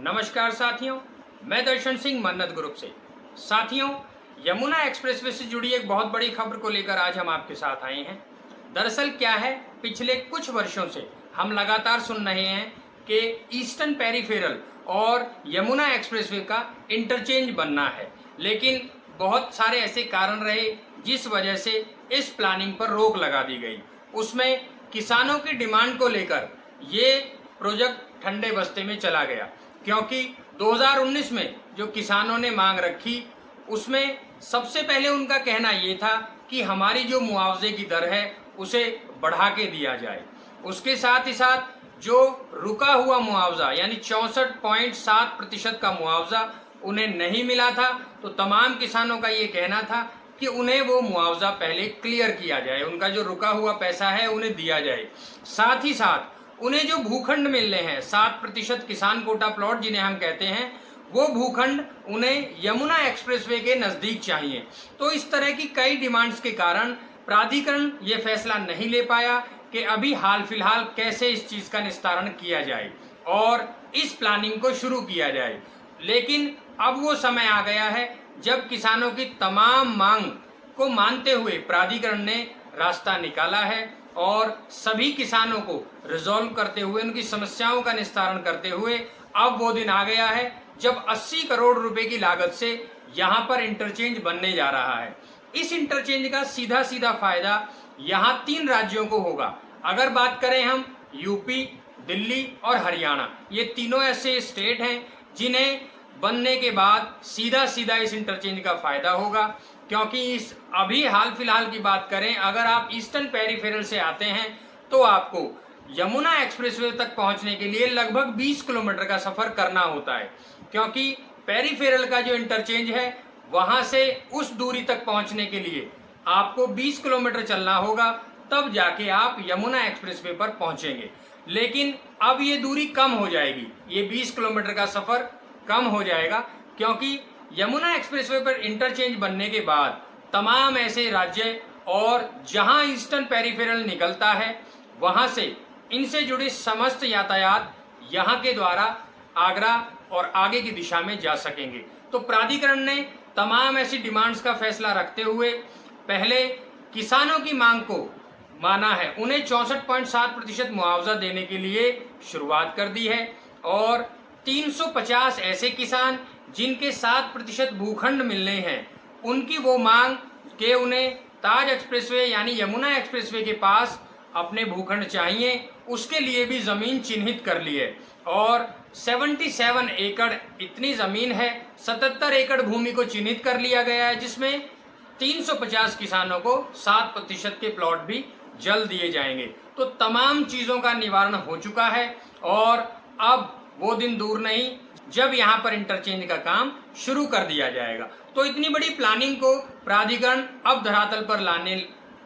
नमस्कार साथियों, मैं दर्शन सिंह मन्नत ग्रुप से। साथियों, यमुना एक्सप्रेसवे से जुड़ी एक बहुत बड़ी खबर को लेकर आज हम आपके साथ आए हैं। दरअसल क्या है, पिछले कुछ वर्षों से हम लगातार सुन रहे हैं कि ईस्टर्न पेरिफेरल और यमुना एक्सप्रेसवे का इंटरचेंज बनना है, लेकिन बहुत सारे ऐसे कारण रहे जिस वजह से इस प्लानिंग पर रोक लगा दी गई। उसमें किसानों की डिमांड को लेकर ये प्रोजेक्ट ठंडे बस्ते में चला गया, क्योंकि 2019 में जो किसानों ने मांग रखी उसमें सबसे पहले उनका कहना ये था कि हमारी जो मुआवजे की दर है उसे बढ़ा के दिया जाए। उसके साथ ही साथ जो रुका हुआ मुआवजा यानी 64.7% का मुआवजा उन्हें नहीं मिला था, तो तमाम किसानों का ये कहना था कि उन्हें वो मुआवजा पहले क्लियर किया जाए, उनका जो रुका हुआ पैसा है उन्हें दिया जाए। साथ ही साथ उन्हें जो भूखंड मिल रहे हैं 7% किसान कोटा प्लॉट जिन्हें हम कहते हैं, वो भूखंड उन्हें यमुना एक्सप्रेसवे के नजदीक चाहिए। तो इस तरह की कई डिमांड्स के कारण प्राधिकरण ये फैसला नहीं ले पाया कि अभी हाल फिलहाल कैसे इस चीज का निस्तारण किया जाए और इस प्लानिंग को शुरू किया जाए। लेकिन अब वो समय आ गया है जब किसानों की तमाम मांग को मानते हुए प्राधिकरण ने रास्ता निकाला है और सभी किसानों को रिजॉल्व करते हुए, उनकी समस्याओं का निस्तारण करते हुए अब वो दिन आ गया है जब 80 करोड़ रुपए की लागत से यहाँ पर इंटरचेंज बनने जा रहा है। इस इंटरचेंज का सीधा सीधा फायदा यहाँ 3 राज्यों को होगा। अगर बात करें हम यूपी, दिल्ली और हरियाणा, ये तीनों ऐसे स्टेट हैं जिन्हें बनने के बाद सीधा सीधा इस इंटरचेंज का फायदा होगा, क्योंकि इस अभी हाल फिलहाल की बात करें, अगर आप ईस्टर्न पेरिफेरल से आते हैं तो आपको यमुना एक्सप्रेसवे तक पहुंचने के लिए लगभग 20 किलोमीटर का सफर करना होता है, क्योंकि पेरिफेरल का जो इंटरचेंज है वहां से उस दूरी तक पहुंचने के लिए आपको 20 किलोमीटर चलना होगा, तब जाके आप यमुना एक्सप्रेसवे पर पहुंचेंगे। लेकिन अब ये दूरी कम हो जाएगी, ये 20 किलोमीटर का सफर कम हो जाएगा, क्योंकि यमुना एक्सप्रेसवे पर इंटरचेंज बनने के बाद तमाम ऐसे राज्य और जहां ईस्टर्न पेरिफेरल निकलता है वहां से इनसे जुड़े समस्त यातायात यहां के द्वारा आगरा और आगे की दिशा में जा सकेंगे। तो प्राधिकरण ने तमाम ऐसी डिमांड्स का फैसला रखते हुए पहले किसानों की मांग को माना है, उन्हें 64.7% मुआवजा देने के लिए शुरुआत कर दी है और 350 ऐसे किसान जिनके 7% भूखंड मिलने हैं, उनकी वो मांग कि उन्हें ताज एक्सप्रेसवे यानी यमुना एक्सप्रेसवे के पास अपने भूखंड चाहिए, उसके लिए भी जमीन चिन्हित कर ली है और 77 एकड़ इतनी जमीन है, 77 एकड़ भूमि को चिन्हित कर लिया गया है, जिसमें 350 किसानों को 7% के प्लॉट भी जल्द दिए जाएंगे। तो तमाम चीजों का निवारण हो चुका है और अब वो दिन दूर नहीं जब यहाँ पर इंटरचेंज का काम शुरू कर दिया जाएगा। तो इतनी बड़ी प्लानिंग को प्राधिकरण अब धरातल पर लाने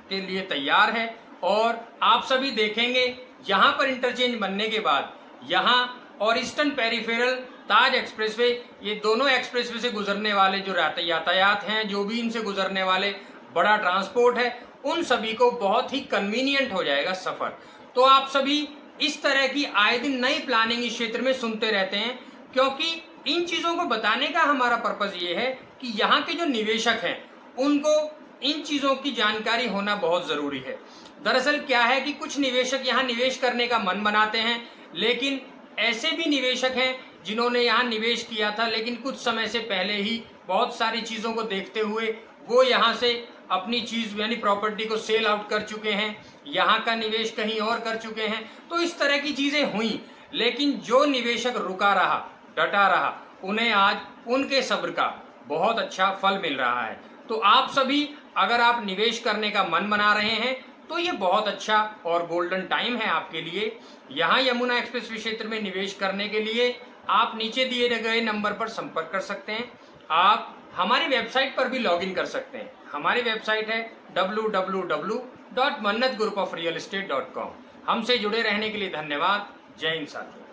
के लिए तैयार है और आप सभी देखेंगे यहाँ पर इंटरचेंज बनने के बाद यहाँ और ईस्टर्न पेरिफेरल ताज एक्सप्रेसवे, ये दोनों एक्सप्रेसवे से गुजरने वाले जो यातायात हैं, जो भी इनसे गुजरने वाले बड़ा ट्रांसपोर्ट है, उन सभी को बहुत ही कन्वीनियंट हो जाएगा सफर। तो आप सभी इस तरह की आए दिन नई प्लानिंग इस क्षेत्र में सुनते रहते हैं, क्योंकि इन चीजों को बताने का हमारा पर्पज ये है कि यहाँ के जो निवेशक हैं उनको इन चीजों की जानकारी होना बहुत जरूरी है। दरअसल क्या है कि कुछ निवेशक यहाँ निवेश करने का मन बनाते हैं, लेकिन ऐसे भी निवेशक हैं जिन्होंने यहाँ निवेश किया था, लेकिन कुछ समय से पहले ही बहुत सारी चीजों को देखते हुए वो यहाँ से अपनी चीज यानी प्रॉपर्टी को सेल आउट कर चुके हैं, यहाँ का निवेश कहीं और कर चुके हैं। तो इस तरह की चीजें हुई, लेकिन जो निवेशक रुका रहा, डटा रहा, उन्हें आज उनके सब्र का बहुत अच्छा फल मिल रहा है। तो आप सभी अगर आप निवेश करने का मन बना रहे हैं तो ये बहुत अच्छा और गोल्डन टाइम है आपके लिए। यहाँ यमुना एक्सप्रेसवे क्षेत्र में निवेश करने के लिए आप नीचे दिए गए नंबर पर संपर्क कर सकते हैं। आप हमारी वेबसाइट पर भी लॉगिन कर सकते हैं। हमारी वेबसाइट है www.mannatgroupofrealestate.com। हमसे जुड़े रहने के लिए धन्यवाद। जय हिंद साथियों।